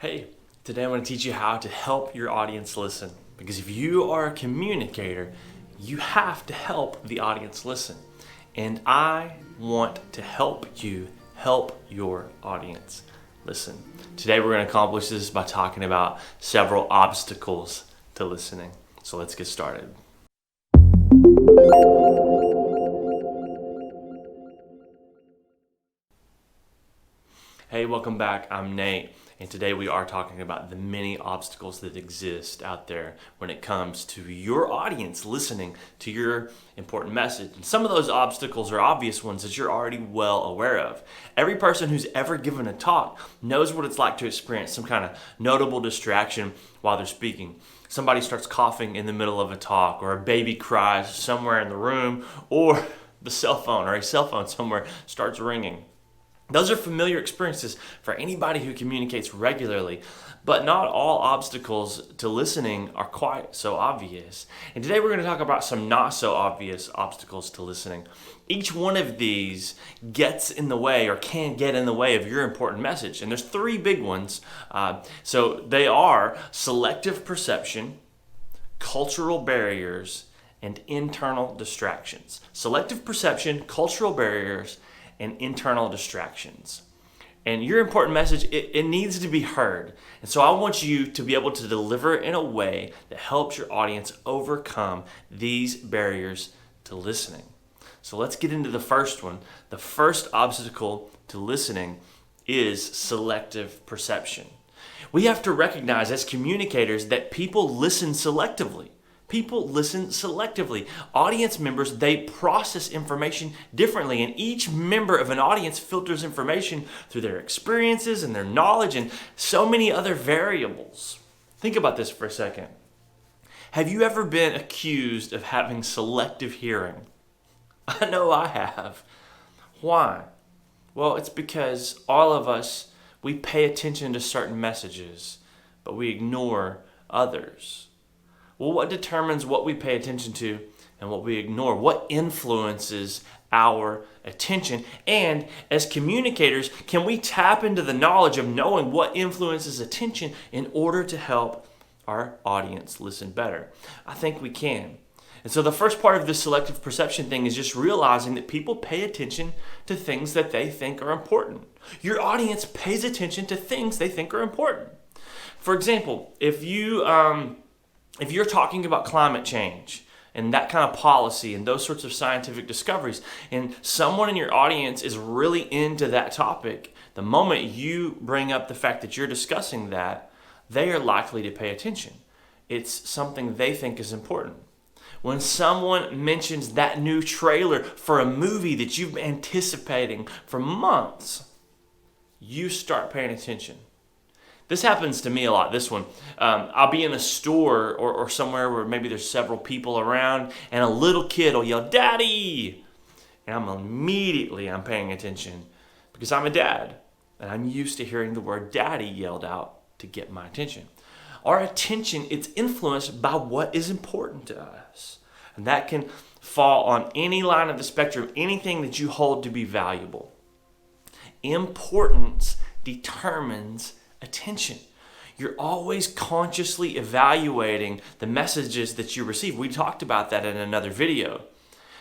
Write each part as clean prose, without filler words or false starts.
Hey, today I'm going to teach you how to help your audience listen. Because if you are a communicator, you have to help the audience listen. And I want to help you help your audience listen. Today we're going to accomplish this by talking about several obstacles to listening. So let's get started. Hey, welcome back. I'm Nate, and today we are talking about the many obstacles that exist out there when it comes to your audience listening to your important message. And some of those obstacles are obvious ones that you're already well aware of. Every person who's ever given a talk knows what it's like to experience some kind of notable distraction while they're speaking. Somebody starts coughing in the middle of a talk, or a baby cries somewhere in the room, or a cell phone somewhere starts ringing. Those are familiar experiences for anybody who communicates regularly, but not all obstacles to listening are quite so obvious. And today we're going to talk about some not so obvious obstacles to listening. Each one of these gets in the way or can get in the way of your important message. And there's three big ones. So they are selective perception, cultural barriers, and internal distractions. Selective perception, cultural barriers, and internal distractions. And your important message, it needs to be heard. And so I want you to be able to deliver it in a way that helps your audience overcome these barriers to listening. So let's get into the first one. The first obstacle to listening is selective perception. We have to recognize as communicators that people listen selectively. People listen selectively. Audience members, they process information differently, and each member of an audience filters information through their experiences and their knowledge and so many other variables. Think about this for a second. Have you ever been accused of having selective hearing? I know I have. Why? Well, it's because all of us, we pay attention to certain messages, but we ignore others. Well, what determines what we pay attention to and what we ignore? What influences our attention? And as communicators, can we tap into the knowledge of knowing what influences attention in order to help our audience listen better? I think we can. And so the first part of this selective perception thing is just realizing that people pay attention to things that they think are important. Your audience pays attention to things they think are important. For example, if you're talking about climate change and that kind of policy and those sorts of scientific discoveries, and someone in your audience is really into that topic, the moment you bring up the fact that you're discussing that, they are likely to pay attention. It's something they think is important. When someone mentions that new trailer for a movie that you've been anticipating for months, you start paying attention. This happens to me a lot, this one. I'll be in a store or somewhere where maybe there's several people around, and a little kid will yell, "Daddy!" And I'm paying attention because I'm a dad, and I'm used to hearing the word daddy yelled out to get my attention. Our attention, it's influenced by what is important to us. And that can fall on any line of the spectrum, anything that you hold to be valuable. Importance determines attention. You're always consciously evaluating the messages that you receive. We talked about that in another video.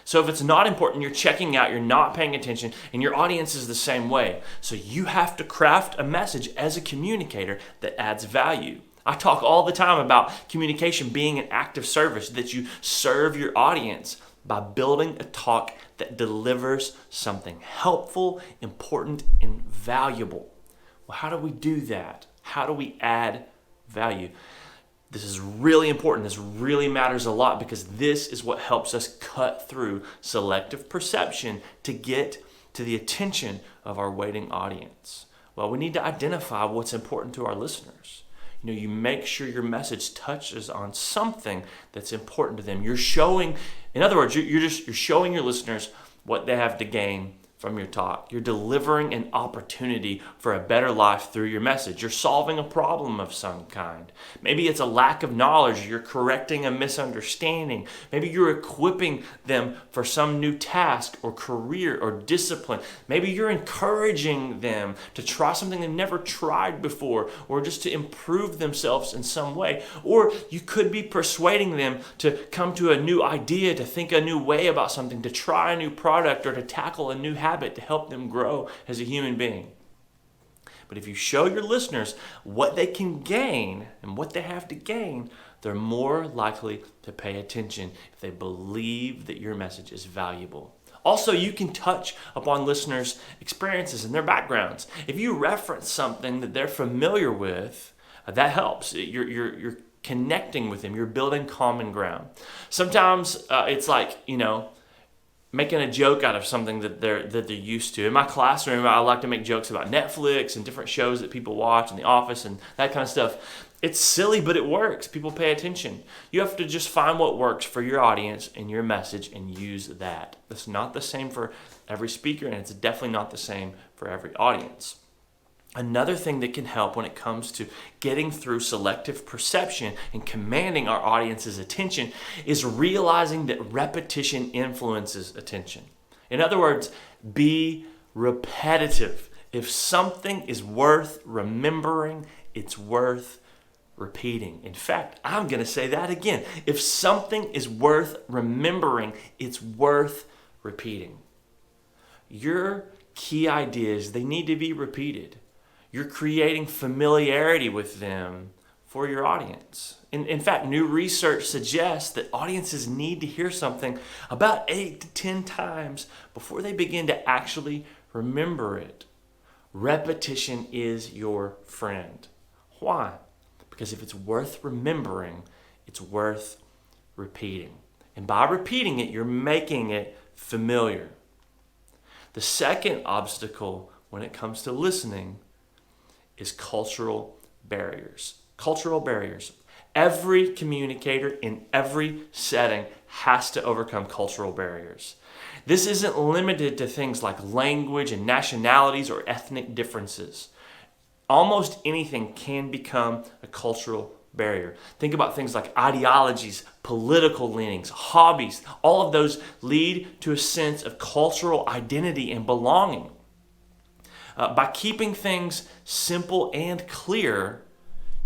So if it's not important, you're checking out, you're not paying attention, and your audience is the same way. So you have to craft a message as a communicator that adds value. I talk all the time about communication being an act of service, that you serve your audience by building a talk that delivers something helpful, important, and valuable. Well, how do we do that? How do we add value? This is really important. This really matters a lot because this is what helps us cut through selective perception to get to the attention of our waiting audience. Well, we need to identify what's important to our listeners. You make sure your message touches on something that's important to them. You're showing, in other words, you're showing your listeners what they have to gain from your talk. You're delivering an opportunity for a better life through your message. You're solving a problem of some kind. Maybe it's a lack of knowledge. You're correcting a misunderstanding. Maybe you're equipping them for some new task or career or discipline. Maybe you're encouraging them to try something they've never tried before, or just to improve themselves in some way. Or you could be persuading them to come to a new idea, to think a new way about something, to try a new product, or to tackle a new habit to help them grow as a human being. But if you show your listeners what they can gain and what they have to gain, they're more likely to pay attention if they believe that your message is valuable. Also, you can touch upon listeners' experiences and their backgrounds. If you reference something that they're familiar with, that helps. You're connecting with them. You're building common ground. Sometimes it's like, making a joke out of something that they're used to. In my classroom, I like to make jokes about Netflix and different shows that people watch, and The Office and that kind of stuff. It's silly, but it works. People pay attention. You have to just find what works for your audience and your message and use that. It's not the same for every speaker, and it's definitely not the same for every audience. Another thing that can help when it comes to getting through selective perception and commanding our audience's attention is realizing that repetition influences attention. In other words, be repetitive. If something is worth remembering, it's worth repeating. In fact, I'm going to say that again. If something is worth remembering, it's worth repeating. Your key ideas, they need to be repeated. You're creating familiarity with them for your audience. In fact, new research suggests that audiences need to hear something about 8 to 10 times before they begin to actually remember it. Repetition is your friend. Why? Because if it's worth remembering, it's worth repeating. And by repeating it, you're making it familiar. The second obstacle when it comes to listening is cultural barriers. Cultural barriers. Every communicator in every setting has to overcome cultural barriers. This isn't limited to things like language and nationalities or ethnic differences. Almost anything can become a cultural barrier. Think about things like ideologies, political leanings, hobbies. All of those lead to a sense of cultural identity and belonging. By keeping things simple and clear,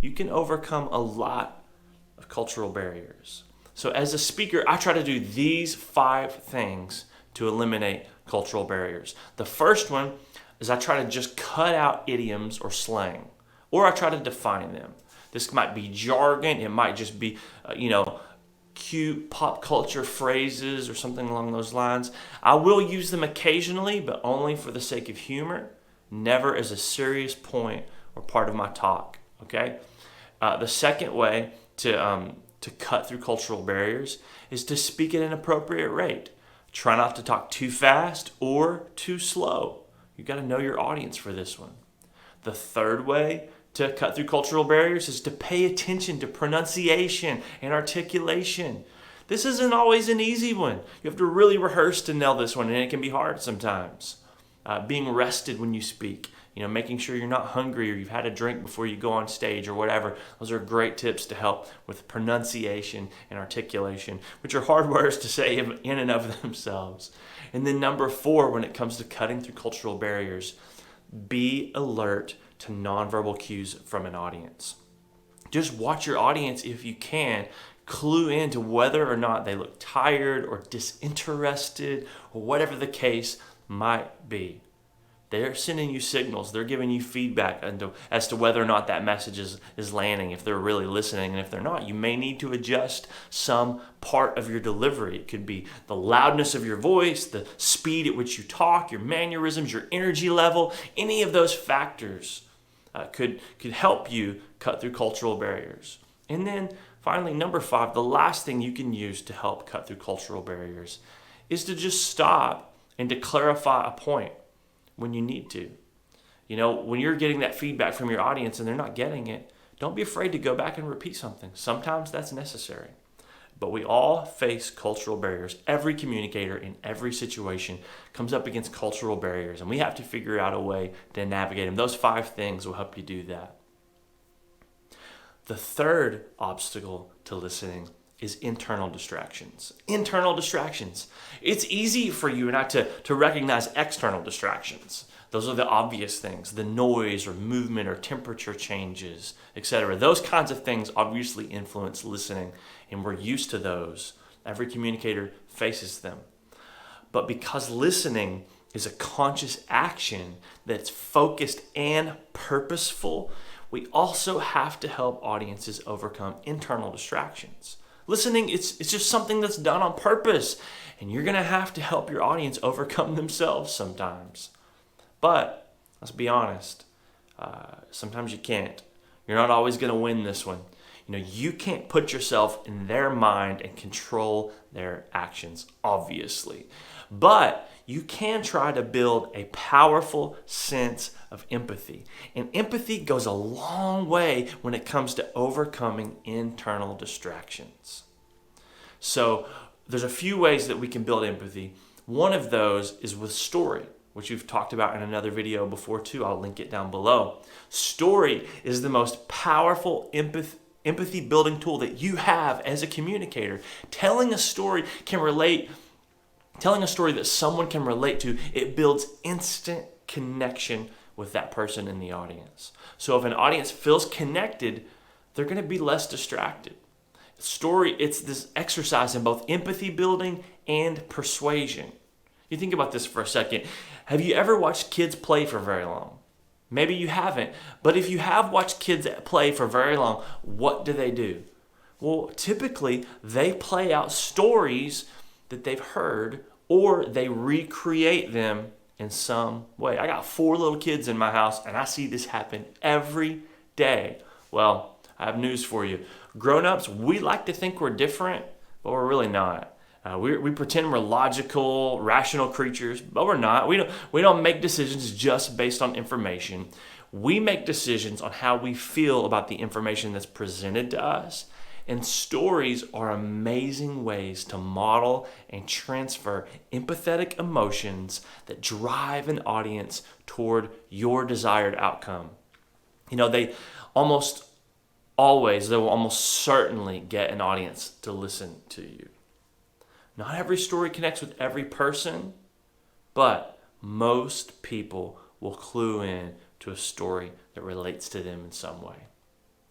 you can overcome a lot of cultural barriers. So as a speaker, I try to do these 5 things to eliminate cultural barriers. The first one is I try to just cut out idioms or slang, or I try to define them. This might be jargon. It might just be, cute pop culture phrases or something along those lines. I will use them occasionally, but only for the sake of humor. Never as a serious point or part of my talk, okay? The second way to cut through cultural barriers is to speak at an appropriate rate. Try not to talk too fast or too slow. You got to know your audience for this one. The third way to cut through cultural barriers is to pay attention to pronunciation and articulation. This isn't always an easy one. You have to really rehearse to nail this one, and it can be hard sometimes. Being rested when you speak, making sure you're not hungry or you've had a drink before you go on stage or whatever. Those are great tips to help with pronunciation and articulation, which are hard words to say in and of themselves. And then number 4, when it comes to cutting through cultural barriers, be alert to nonverbal cues from an audience. Just watch your audience if you can. Clue into whether or not they look tired or disinterested or whatever the case might be. They're sending you signals. They're giving you feedback as to whether or not that message is landing, if they're really listening. And if they're not, you may need to adjust some part of your delivery. It could be the loudness of your voice, the speed at which you talk, your mannerisms, your energy level. Any of those factors could help you cut through cultural barriers. And then finally, number 5, the last thing you can use to help cut through cultural barriers is to just stop and to clarify a point when you need to. When you're getting that feedback from your audience and they're not getting it, don't be afraid to go back and repeat something. Sometimes that's necessary. But we all face cultural barriers. Every communicator in every situation comes up against cultural barriers, and we have to figure out a way to navigate them. Those 5 things will help you do that. The third obstacle to listening is internal distractions. Internal distractions. It's easy for you and I to recognize external distractions. Those are the obvious things, the noise or movement or temperature changes, etc. Those kinds of things obviously influence listening, and we're used to those. Every communicator faces them. But because listening is a conscious action that's focused and purposeful, we also have to help audiences overcome internal distractions. Listening, it's just something that's done on purpose, and you're going to have to help your audience overcome themselves sometimes. But let's be honest, sometimes you can't. You're not always going to win this one. You can't put yourself in their mind and control their actions, obviously. But you can try to build a powerful sense of empathy. And empathy goes a long way when it comes to overcoming internal distractions. So there's a few ways that we can build empathy. One of those is with story, which we've talked about in another video before too. I'll link it down below. Story is the most powerful empathy building tool that you have as a communicator. Telling a story that someone can relate to, it builds instant connection with that person in the audience. So if an audience feels connected, they're going to be less distracted. Story, it's this exercise in both empathy building and persuasion. You think about this for a second. Have you ever watched kids play for very long? Maybe you haven't, but if you have watched kids play for very long, what do? Well, typically they play out stories that they've heard, or they recreate them in some way. I got 4 little kids in my house, and I see this happen every day. Well, I have news for you. Grown-ups, we like to think we're different, but we're really not. We pretend we're logical, rational creatures, but we're not. We don't make decisions just based on information. We make decisions on how we feel about the information that's presented to us. And stories are amazing ways to model and transfer empathetic emotions that drive an audience toward your desired outcome. They will almost certainly get an audience to listen to you. Not every story connects with every person, but most people will clue in to a story that relates to them in some way.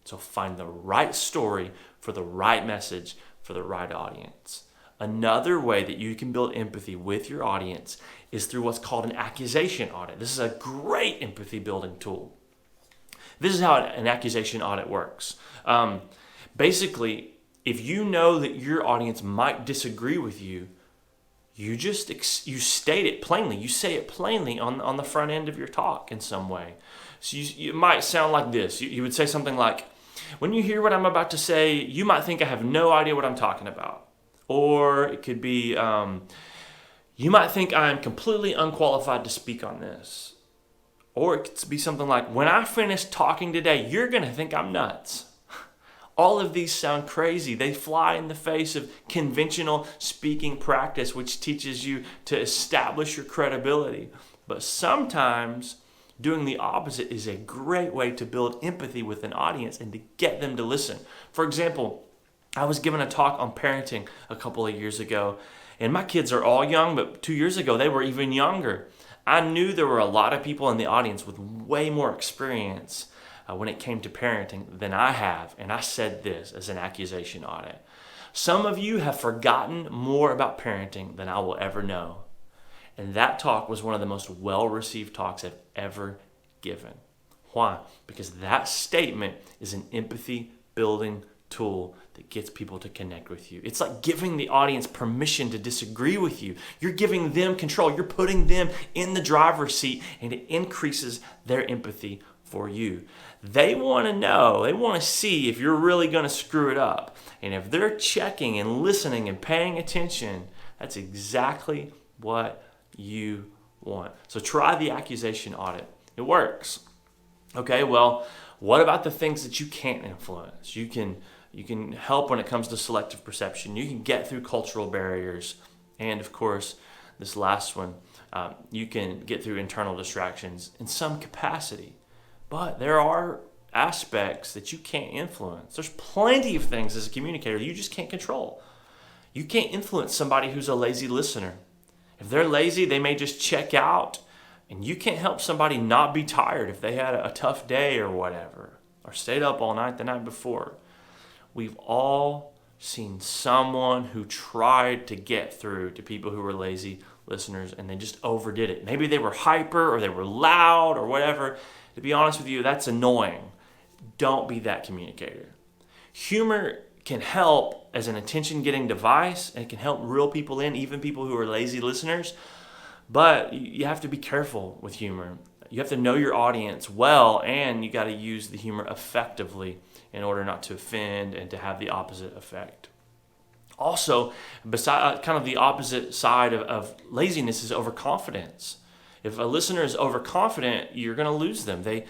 So find the right story for the right message for the right audience. Another way that you can build empathy with your audience is through what's called an accusation audit. This is a great empathy building tool. This is how an accusation audit works. Basically, if you know that your audience might disagree with you, you state it plainly. You say it plainly on the front end of your talk in some way. So it might sound like this. You would say something like, when you hear what I'm about to say, you might think I have no idea what I'm talking about. Or it could be, you might think I'm completely unqualified to speak on this. Or it could be something like, when I finish talking today, you're going to think I'm nuts. All of these sound crazy. They fly in the face of conventional speaking practice, which teaches you to establish your credibility. But sometimes doing the opposite is a great way to build empathy with an audience and to get them to listen. For example, I was giving a talk on parenting a couple of years ago, and my kids are all young, but 2 years ago they were even younger. I knew there were a lot of people in the audience with way more experience when it came to parenting than I have, and I said this as an accusation audit. Some of you have forgotten more about parenting than I will ever know. And that talk was one of the most well-received talks I've ever given. Why? Because that statement is an empathy-building tool that gets people to connect with you. It's like giving the audience permission to disagree with you. You're giving them control. You're putting them in the driver's seat, and it increases their empathy for you. They want to know, they want to see if you're really going to screw it up. And if they're checking and listening and paying attention, that's exactly what you want. So try the accusation audit. It works. Okay, well, what about the things that you can't influence? You can You can help when it comes to selective perception. You can get through cultural barriers. And of course, this last one, you can get through internal distractions in some capacity. But there are aspects that you can't influence. There's plenty of things as a communicator you just can't control. You can't influence somebody who's a lazy listener. If they're lazy, they may just check out, and you can't help somebody not be tired if they had a tough day or whatever, or stayed up all night the night before. We've all seen someone who tried to get through to people who were lazy listeners, and they just overdid it. Maybe they were hyper or they were loud or whatever. To be honest with you, that's annoying. Don't be that communicator. Humor can help as an attention-getting device, and it can help reel people in, even people who are lazy listeners. But you have to be careful with humor. You have to know your audience well, and you got to use the humor effectively in order not to offend and to have the opposite effect. Also, beside kind of the opposite side of laziness is overconfidence. If a listener is overconfident, you're going to lose them. They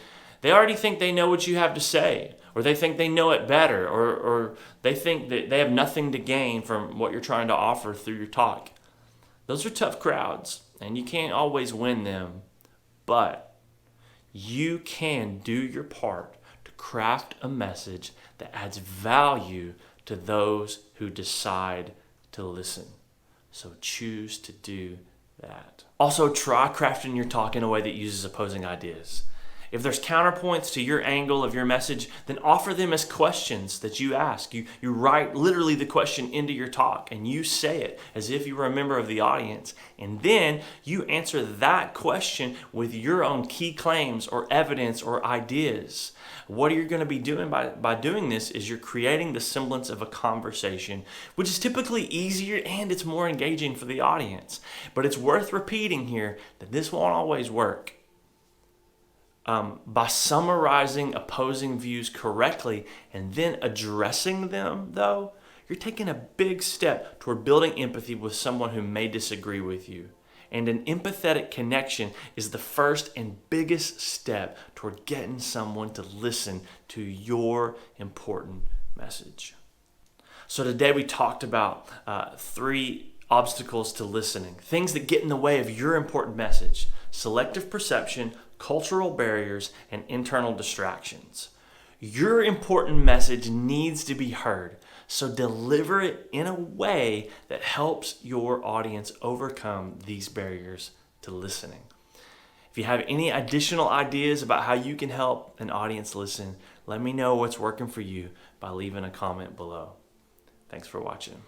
already think they know what you have to say, or they think they know it better, or they think that they have nothing to gain from what you're trying to offer through your talk. Those are tough crowds, and you can't always win them, but you can do your part to craft a message that adds value to those who decide to listen. So choose to do that. Also, try crafting your talk in a way that uses opposing ideas. If there's counterpoints to your angle of your message, then offer them as questions that you ask. You write literally the question into your talk, and you say it as if you were a member of the audience. And then you answer that question with your own key claims or evidence or ideas. What you're going to be doing by doing this is you're creating the semblance of a conversation, which is typically easier and it's more engaging for the audience. But it's worth repeating here that this won't always work. By summarizing opposing views correctly and then addressing them, though, you're taking a big step toward building empathy with someone who may disagree with you. And an empathetic connection is the first and biggest step toward getting someone to listen to your important message. So today we talked about 3 obstacles to listening, things that get in the way of your important message: selective perception, cultural barriers, and internal distractions. Your important message needs to be heard, so deliver it in a way that helps your audience overcome these barriers to listening. If you have any additional ideas about how you can help an audience listen, let me know what's working for you by leaving a comment below. Thanks for watching.